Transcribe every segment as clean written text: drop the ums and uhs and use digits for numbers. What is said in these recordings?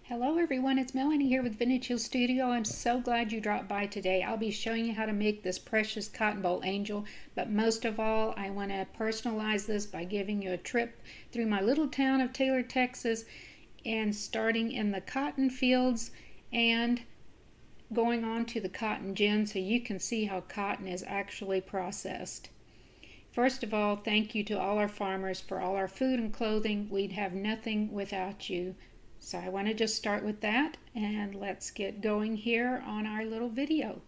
Hello everyone, it's Melanie here with Vintage Hill Studio. I'm so glad you dropped by today. I'll be showing you how to make this precious Cottonboll Angel, but most of all I want to personalize this by giving you a trip through my little town of Taylor, Texas, and starting in the cotton fields and going on to the cotton gin so you can see how cotton is actually processed. First of all, thank you to all our farmers for all our food and clothing. We'd have nothing without you. So I want to just start with that, and let's get going here on our little video.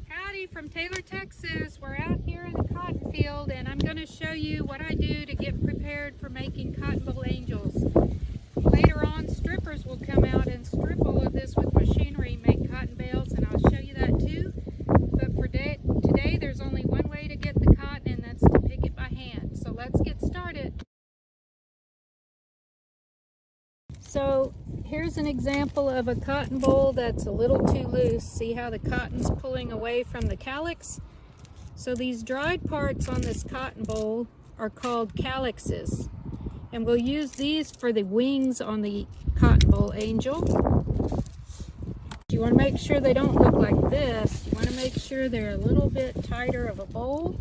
Howdy from Taylor, Texas. We're out here in the cotton field, and I'm going to show you what I do to get prepared for making Cottonboll Angels. Later on, strippers will come out and strip all of this with machinery, make cotton bales, and I'll show you that too. But for today, there's only one way to get the cotton, and that's to pick it by hand. So let's get started. So here's an example of a cotton boll that's a little too loose. See how the cotton's pulling away from the calyx? So these dried parts on this cotton boll are called calyxes. And we'll use these for the wings on the Cottonboll Angel. You want to make sure they don't look like this. You want to make sure they're a little bit tighter of a bowl.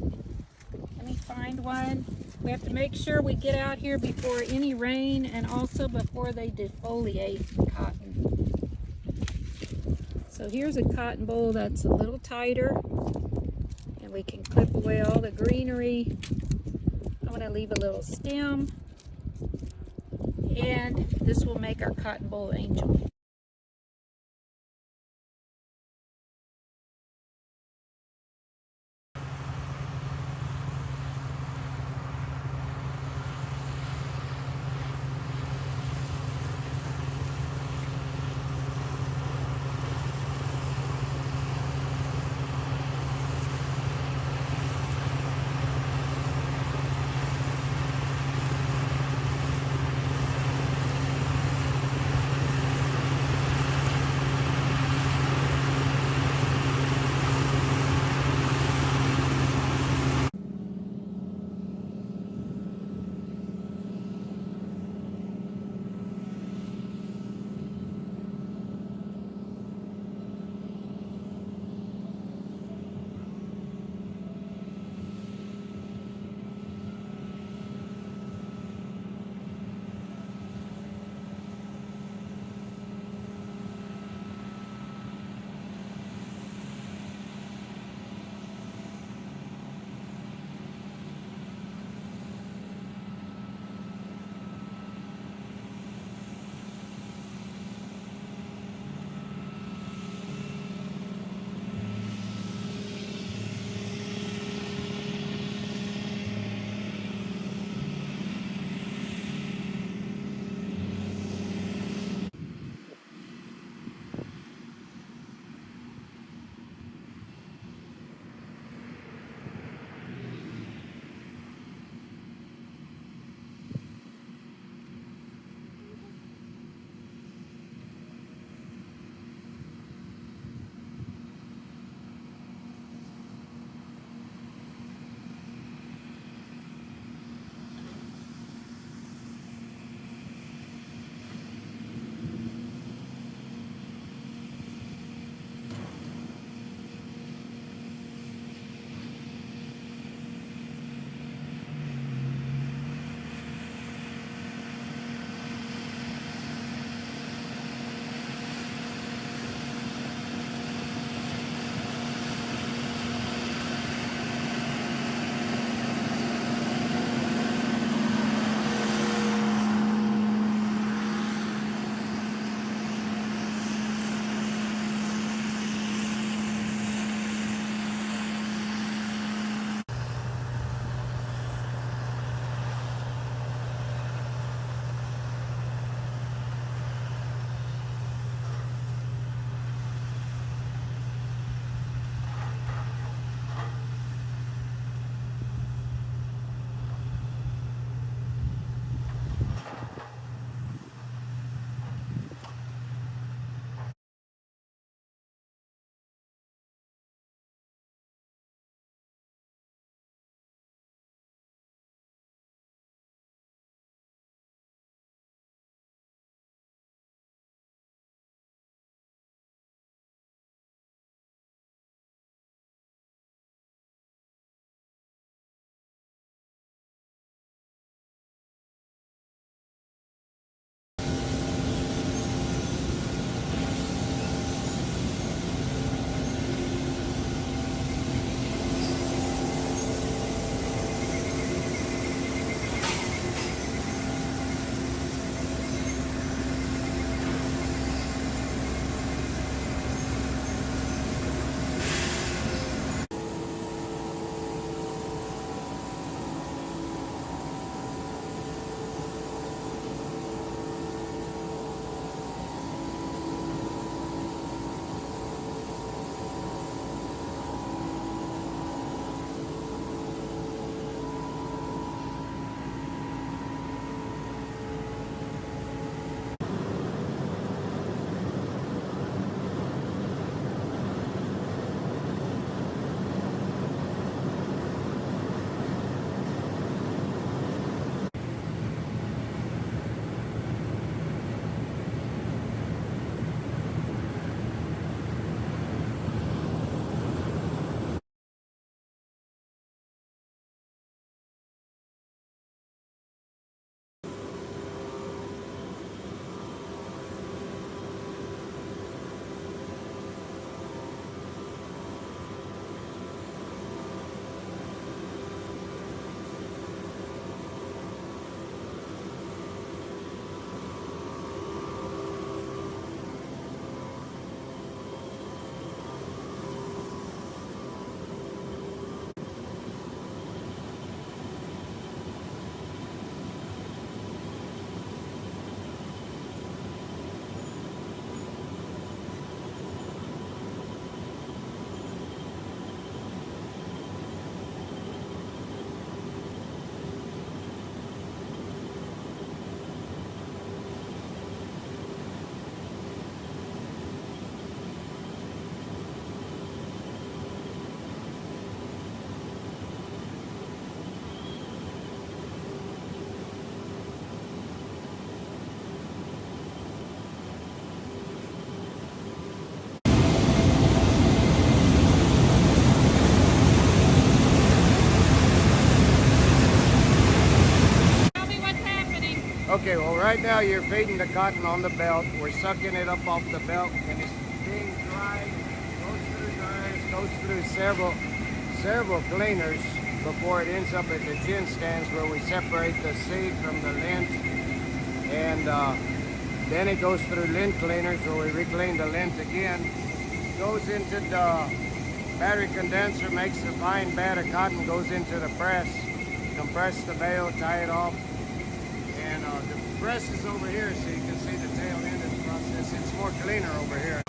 Let me find one. We have to make sure we get out here before any rain and also before they defoliate the cotton. So here's a cotton boll that's a little tighter, and we can clip away all the greenery. I'm going to leave a little stem, and this will make our Cottonboll Angel. Okay, well right now you're feeding the cotton on the belt. We're sucking it up off the belt and it's being dried, goes through dryers, goes through several cleaners before it ends up at the gin stands where we separate the seed from the lint. And then it goes through lint cleaners where we reclean the lint again. Goes into the battery condenser, makes a fine bed of cotton, goes into the press, compress the bale, tie it off. And the press is over here, so you can see the tail end of the process. It's more cleaner over here.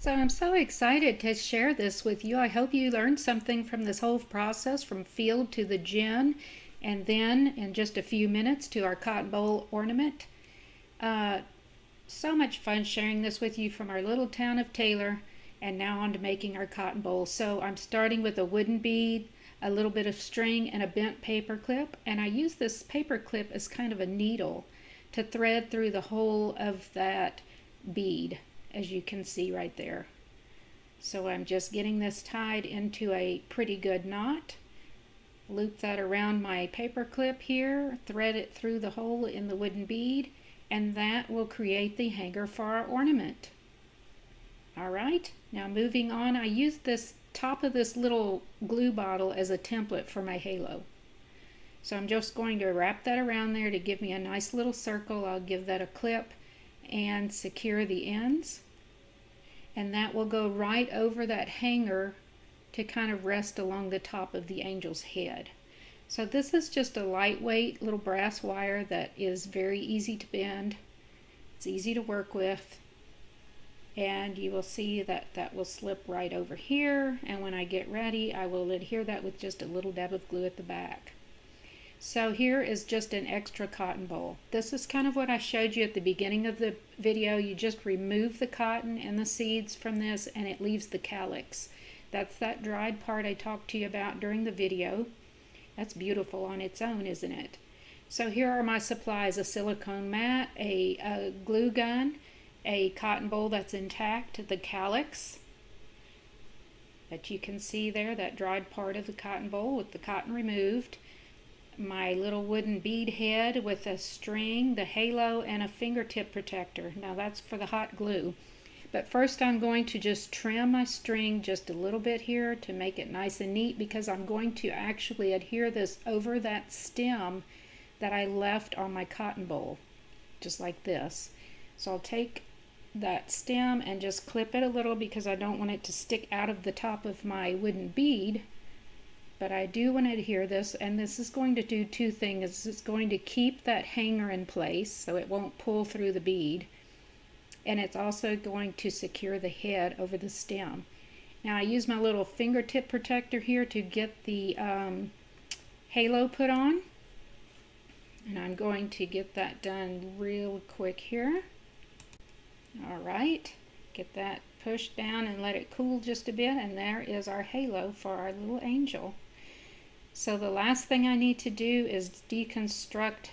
So I'm so excited to share this with you. I hope you learned something from this whole process, from field to the gin, and then in just a few minutes to our cotton boll ornament. Uh, so much fun sharing this with you from our little town of Taylor, and now on to making our cotton boll. So I'm starting with a wooden bead, a little bit of string, and a bent paper clip, and I use this paper clip as kind of a needle to thread through the whole of that bead, as you can see right there. So I'm just getting this tied into a pretty good knot. Loop that around my paper clip here, thread it through the hole in the wooden bead, and that will create the hanger for our ornament. Alright, now moving on, I used this top of this little glue bottle as a template for my halo. So I'm just going to wrap that around there to give me a nice little circle. I'll give that a clip and secure the ends. And that will go right over that hanger to kind of rest along the top of the angel's head. So this is just a lightweight little brass wire that is very easy to bend. It's easy to work with. And you will see that that will slip right over here. And when I get ready, I will adhere that with just a little dab of glue at the back. So here is just an extra cotton boll. This is kind of what I showed you at the beginning of the video. You just remove the cotton and the seeds from this and it leaves the calyx. That's that dried part I talked to you about during the video. That's beautiful on its own, isn't it? So here are my supplies: a silicone mat, a glue gun, a cotton boll that's intact, the calyx that you can see there, that dried part of the cotton boll with the cotton removed, my little wooden bead head with a string, the halo, and a fingertip protector. Now that's for the hot glue. But first I'm going to just trim my string just a little bit here to make it nice and neat, because I'm going to actually adhere this over that stem that I left on my cotton boll, just like this. So I'll take that stem and just clip it a little because I don't want it to stick out of the top of my wooden bead. but I do want to adhere this, and this is going to do two things. It's going to keep that hanger in place so it won't pull through the bead, and it's also going to secure the head over the stem. Now I use my little fingertip protector here to get the halo put on, and I'm going to get that done real quick here. Alright, get that pushed down and let it cool just a bit, and there is our halo for our little angel. So the last thing I need to do is deconstruct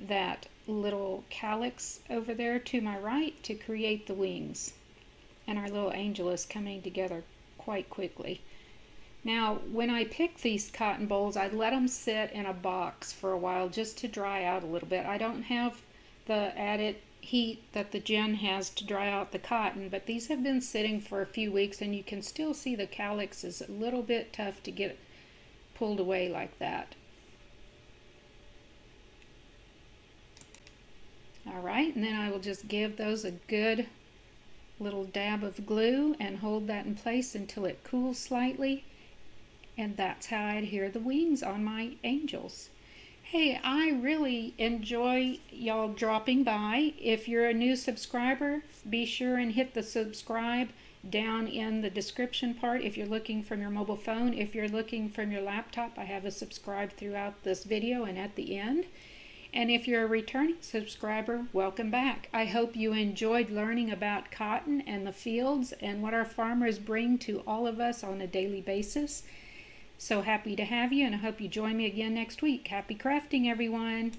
that little calyx over there to my right to create the wings. And our little angel is coming together quite quickly. Now, when I pick these cotton bolls, I let them sit in a box for a while just to dry out a little bit. I don't have the added heat that the gin has to dry out the cotton, but these have been sitting for a few weeks, and you can still see the calyx is a little bit tough to get pulled away like that. Alright, and then I will just give those a good little dab of glue and hold that in place until it cools slightly, and that's how I adhere the wings on my angels. Hey, I really enjoy y'all dropping by. If you're a new subscriber, be sure and hit the subscribe down in the description part if you're looking from your mobile phone. If you're looking from your laptop, I have a subscribe throughout this video and at the end. And if you're a returning subscriber, welcome back. I hope you enjoyed learning about cotton and the fields and what our farmers bring to all of us on a daily basis. So happy to have you, and I hope you join me again next week. Happy crafting, everyone.